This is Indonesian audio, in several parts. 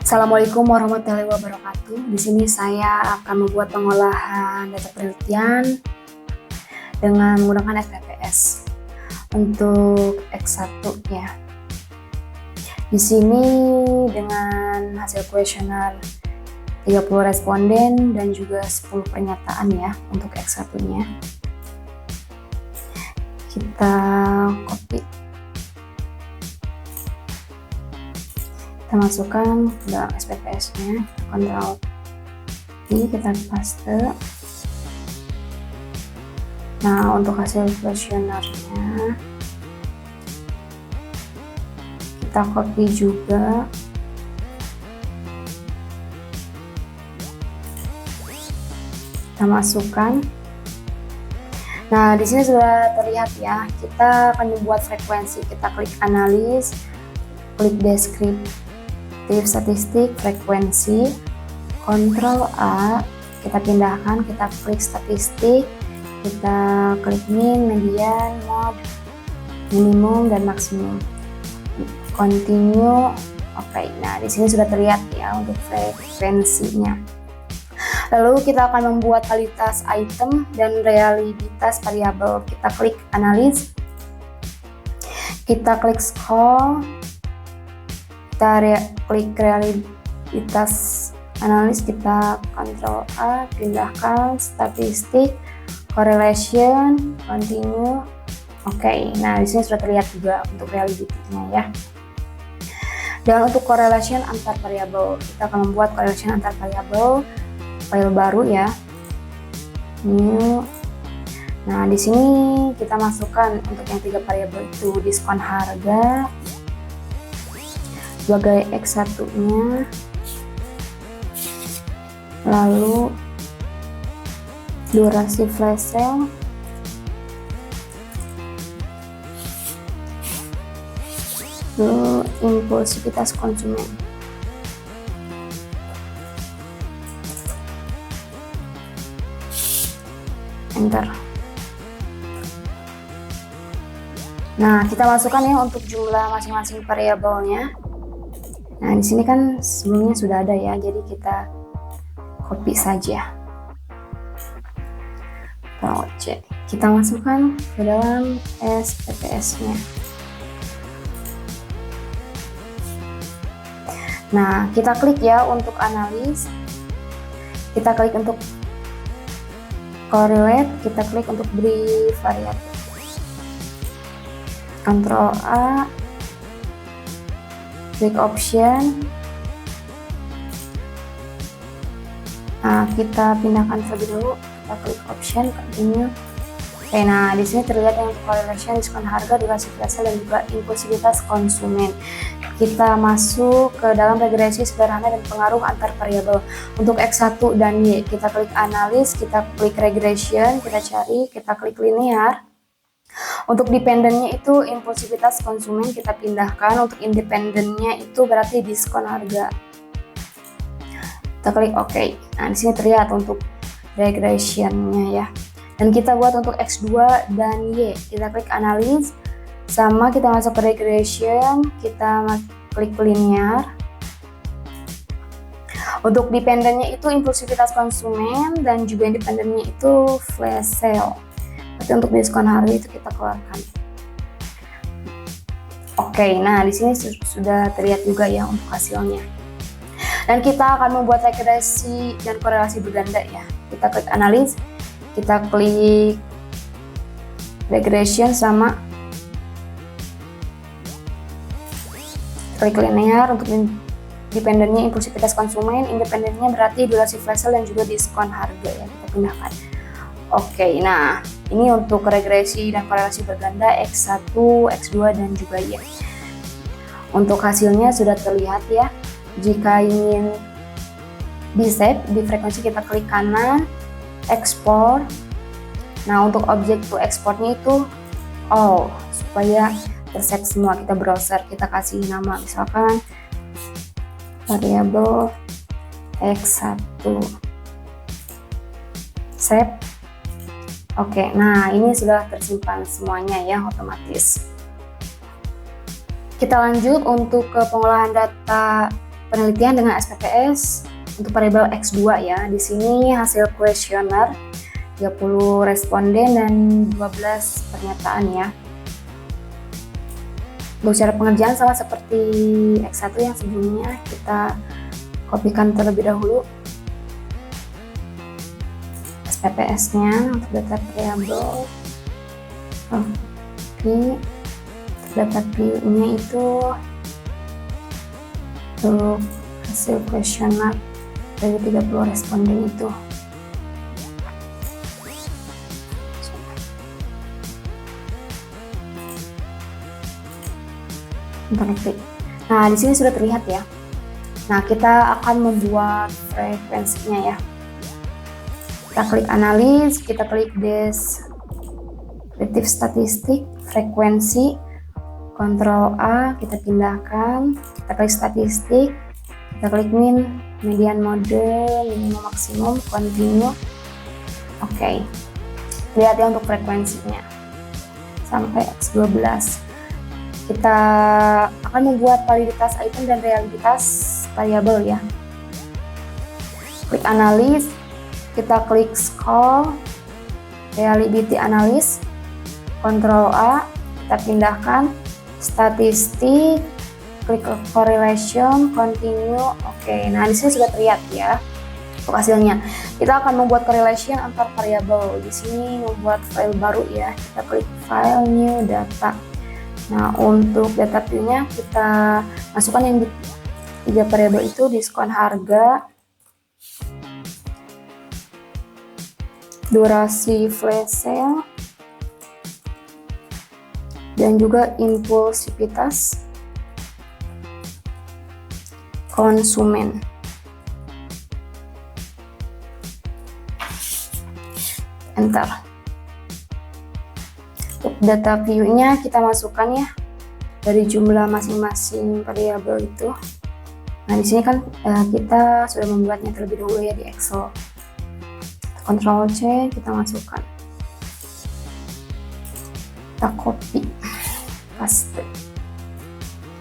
Assalamualaikum warahmatullahi wabarakatuh. Di sini saya akan membuat pengolahan data penelitian dengan menggunakan SPPS untuk X1 ya. Di sini dengan hasil kuesioner 30 responden dan juga 10 pernyataan ya untuk X1-nya. Kita copy. Kita masukkan ke dalam SPPS-nya, Ctrl V, kita paste. Nah, untuk hasil kuesionernya kita copy juga. Kita masukkan. Nah, di sini sudah terlihat ya. Kita akan membuat frekuensi. Kita klik analis, klik deskripsi. Statistik frekuensi, Ctrl A, kita pindahkan, kita klik statistik, kita klik min, median, mode, minimum dan maksimum, continue. Oke, nah di sini sudah terlihat ya untuk frekuensinya. Lalu kita akan membuat kualitas item dan realitas variabel. Kita klik analis, kita klik scroll. Kita klik realitas analis, kita Ctrl A, pindahkan statistik, correlation, continue. Oke, nah di sini sudah terlihat juga untuk realitinya ya. Dan untuk correlation antar variabel, kita akan membuat correlation antar variabel, file baru ya. New. Nah di sini kita masukkan untuk yang 3 variabel itu diskon harga sebagai X1-nya, lalu durasi flash sale, lalu impulsivitas konsumen. Enter. Nah, kita masukkan ya untuk jumlah masing-masing variabelnya. Nah, di sini kan sebelumnya sudah ada ya, jadi kita copy saja. Ctrl-C. Kita masukkan ke dalam SPPS-nya. Nah, kita klik ya untuk analis. Kita klik untuk correlate, kita klik untuk beri variabel. Ctrl A, klik option. Nah, kita pindahkan terlebih dulu. Kita klik option, continue. Oke, nah di sini terlihat yang correlation, diskon harga, durasi flash sale dan juga impulsivitas konsumen. Kita masuk ke dalam regresi sederhana dan pengaruh antar variabel. Untuk X1 dan Y, kita klik analis, kita klik regression, kita cari, kita klik linear. Untuk dependennya itu impulsivitas konsumen, kita pindahkan. Untuk independennya itu berarti diskon harga. Kita klik OK. Nah, di sini terlihat untuk regressionnya ya. Dan kita buat untuk X2 dan Y. Kita klik analis, sama kita masuk ke regression, kita klik linear. Untuk dependennya itu impulsivitas konsumen dan juga independennya itu flash sale. Berarti untuk diskon harga itu kita keluarkan. Oke, nah di sini sudah terlihat juga ya untuk hasilnya. Dan kita akan membuat regresi dan korelasi berganda ya. Kita klik analis, kita klik regression sama klik linear. Untuk dependennya impulsivitas konsumen, independennya berarti durasi flash sale dan juga diskon harga ya, kita pindahkan. Oke, nah ini untuk regresi dan korelasi berganda X1, X2 dan juga Y. Untuk hasilnya sudah terlihat ya. Jika ingin di save di frekuensi, kita klik kanan, export. Nah untuk objek to exportnya itu all, supaya tersave semua. Kita browser, kita kasih nama misalkan variabel X1, save. Oke, nah ini sudah tersimpan semuanya ya otomatis. Kita lanjut untuk ke pengolahan data penelitian dengan SPPS untuk variabel X2 ya. Di sini hasil kuesioner 30 responden dan 12 pernyataan ya. Untuk cara pengerjaan sama seperti X1 yang sebelumnya, kita kopikan terlebih dahulu SPPS-nya untuk data variabel. Oke, data view-nya itu untuk hasil kuesioner dari 30 responden itu. Nah, di sini sudah terlihat ya. Nah, kita akan membuat frekuensinya ya. Kita klik analis, kita klik deskriptif statistik, frekuensi, Ctrl A, kita pindahkan, kita klik statistik, kita klik min, median mode, minimum maksimum, continue. Oke. Lihat ya untuk frekuensinya sampai X12. Kita akan membuat validitas item dan realitas variabel ya. Klik analis, kita klik scroll, reliability analysis, Ctrl A, kita pindahkan, statistik, klik correlation, continue. Oke, nah di sini sudah terlihat ya untuk hasilnya. Kita akan membuat correlation antar variabel. Di sini membuat file baru ya. Kita klik file, new data. Nah, untuk data view-nya kita masukkan yang di 3 variabel itu, diskon harga, durasi flash sale, dan juga impulsivitas konsumen. Enter. Untuk data view-nya kita masukkan ya dari jumlah masing-masing variabel itu. Nah, di sini kan kita sudah membuatnya terlebih dahulu ya di Excel. Ctrl C, kita masukkan. Kita copy, paste.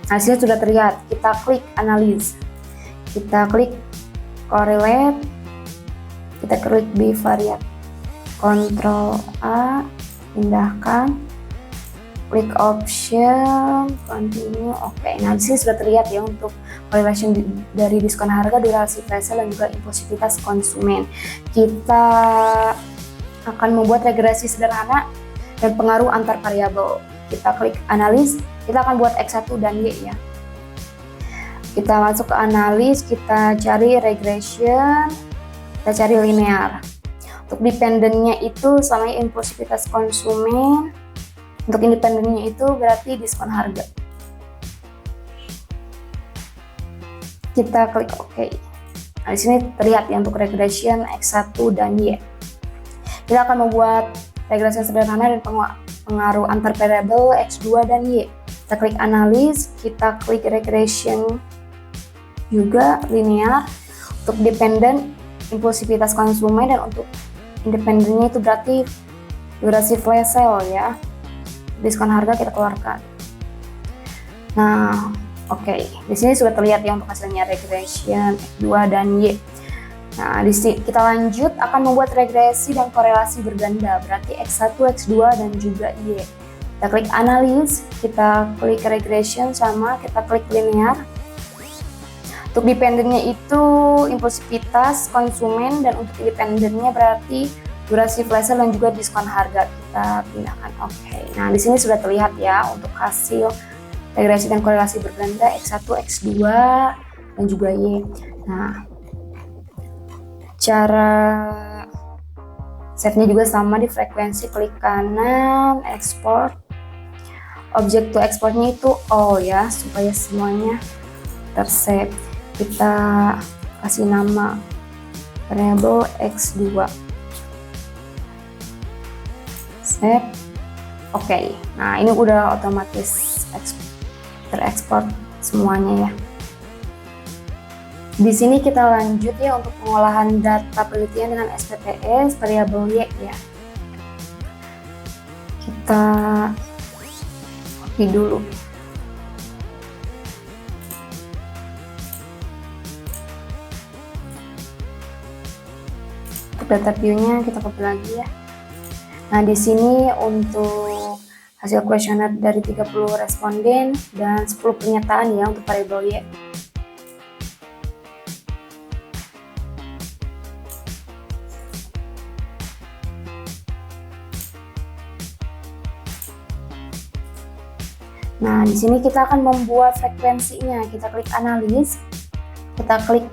Hasilnya sudah terlihat. Kita klik analis, kita klik correlate, kita klik bivariate, Ctrl A, pindahkan, klik option, continue. Oke, nah disini sudah terlihat ya untuk correlation dari diskon harga, durasi flash sale, dan juga impulsivitas konsumen. Kita akan membuat regresi sederhana dan pengaruh antar variabel. Kita klik analis, kita akan buat X1 dan Y ya. Kita masuk ke analis, kita cari regression, kita cari linear. Untuk dependennya itu sama impulsivitas konsumen. Untuk independennya itu berarti diskon harga. Kita klik OK. Nah, di sini terlihat ya untuk regression X1 dan Y. Kita akan membuat regression sederhana dan pengaruh antar variabel X2 dan Y. Kita klik analis, kita klik regression juga linear. Untuk dependent impulsivitas konsumen, dan untuk independennya itu berarti durasi flash sale ya. Diskon harga kita keluarkan. Nah, oke. Di sini sudah terlihat ya untuk hasilnya regression X2 dan Y. Nah, di sini kita lanjut akan membuat regresi dan korelasi berganda, berarti X1, X2 dan juga Y. Kita klik analis, kita klik regression sama, kita klik linear. Untuk dependennya itu impulsivitas konsumen, dan untuk independennya berarti durasi flash sale dan juga diskon harga. Kita pindahkan OK. Nah, di sini sudah terlihat ya untuk hasil regresi dan korelasi berganda X1, X2 dan juga Y. Nah, cara save-nya juga sama di frekuensi, klik kanan, export. Objek to exportnya itu all ya, supaya semuanya tersave. Kita kasih nama variabel X2. Save. Oke. Nah, ini udah otomatis terekspor semuanya ya. Di sini kita lanjut ya untuk pengolahan data penelitian dengan SPPS variabel Y ya. Kita copy dulu. Untuk data view-nya kita copy lagi ya. Nah, di sini untuk hasil kuesioner dari 30 responden dan 10 pernyataan ya untuk variabel Y. Nah, di sini kita akan membuat frekuensinya. Kita klik analis, kita klik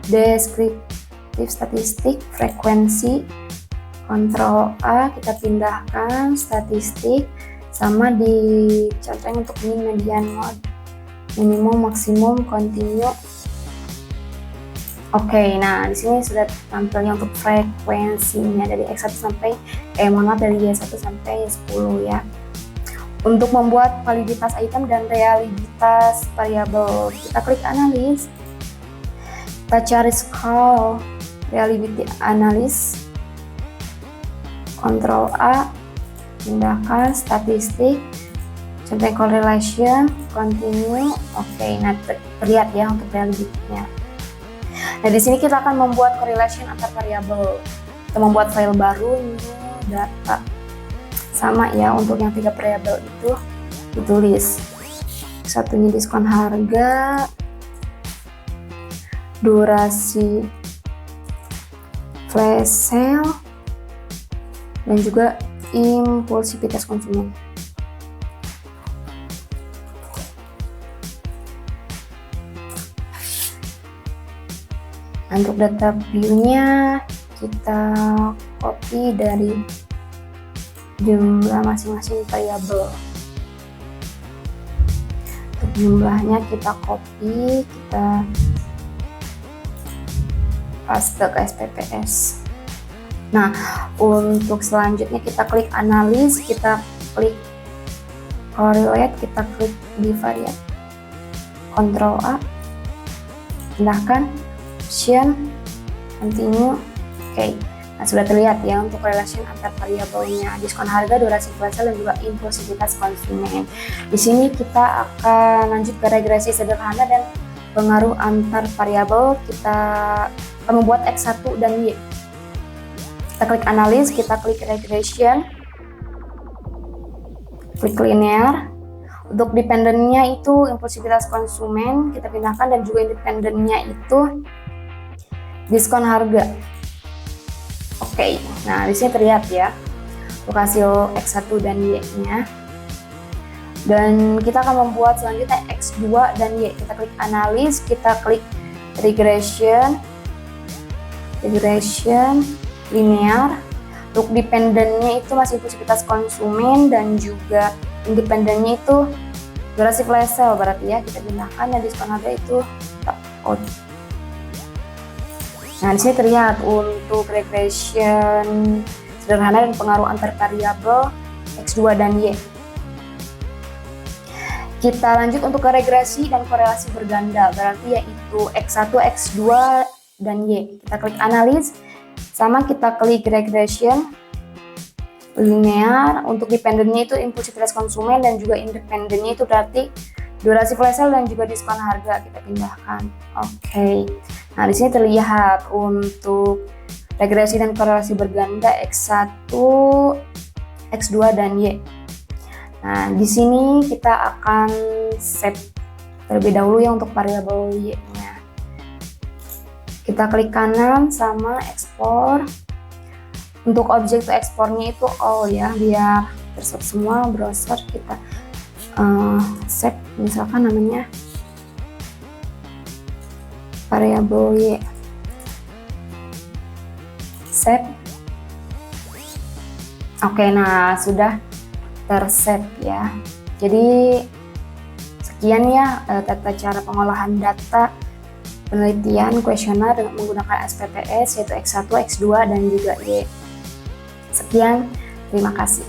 deskriptif statistik, frekuensi, Ctrl A, kita pindahkan statistik, sama di contohnya untuk mean, median, mode, minimum, maksimum, continue. Oke, nah di sini sudah tampilnya untuk frekuensinya dari X1 sampai dari Y1 sampai Y10 ya. Untuk membuat validitas item dan reliabilitas variabel, kita klik analis, kita cari scale reliability analysis, Ctrl A, pindahkan statistik, contoh correlation, continue. Oke, nah terlihat ya untuk reliability-nya. Nah di sini kita akan membuat correlation antar variabel. Kita membuat file baru, new data. Sama ya, untuk yang 3 variabel itu ditulis. Satunya diskon harga, durasi flash sale, dan juga impulsivitas konsumen. Untuk data view-nya kita copy dari jumlah masing-masing variabel. Untuk jumlahnya kita copy, kita paste ke SPPS. Nah, untuk selanjutnya kita klik analis, kita klik correlate, kita klik di variabel, Ctrl A, pindahkan, option, continue. Oke. Nah, sudah terlihat ya untuk relation antar variabelnya, diskon harga, durasi flash sale, dan juga impulsivitas konsumen. Di sini kita akan lanjut ke regresi sederhana dan pengaruh antar variabel. Kita akan membuat X1 dan Y. Kita klik analis, kita klik regression, klik linear. Untuk dependennya itu impulsivitas konsumen, kita pindahkan, dan juga independennya itu diskon harga. Oke, nah di sini terlihat ya untuk hasil X1 dan Y-nya. Dan kita akan membuat selanjutnya X2 dan Y. Kita klik analis, kita klik regression, linear. Untuk dependennya itu masih impulsivitas konsumen, dan juga independennya itu durasi flash sale berarti ya, kita pindahkan, dan diskon harga itu out. Nah, di sini terlihat untuk regression sederhana dan pengaruh antar variabel X2 dan Y. Kita lanjut untuk ke regresi dan korelasi berganda, berarti yaitu X1, X2, dan Y. Kita klik analis, sama kita klik regression, linear. Untuk dependennya itu impulsivitas konsumen, dan juga independennya itu berarti durasi flash sale dan juga diskon harga, kita pindahkan. Oke. Nah, di sini terlihat untuk regresi dan korelasi berganda X1, X2, dan Y. Nah, di sini kita akan save terlebih dahulu ya untuk variabel Y-nya. Kita klik kanan sama ekspor. Untuk objek to ekspornya itu all ya, biar tersave semua browser. Kita save, misalkan namanya variabel Y, save. Oke, nah sudah tersave ya. Jadi sekian ya tata cara pengolahan data penelitian kuesioner dengan menggunakan SPPS, yaitu X1, X2, dan juga Y. Sekian, terima kasih.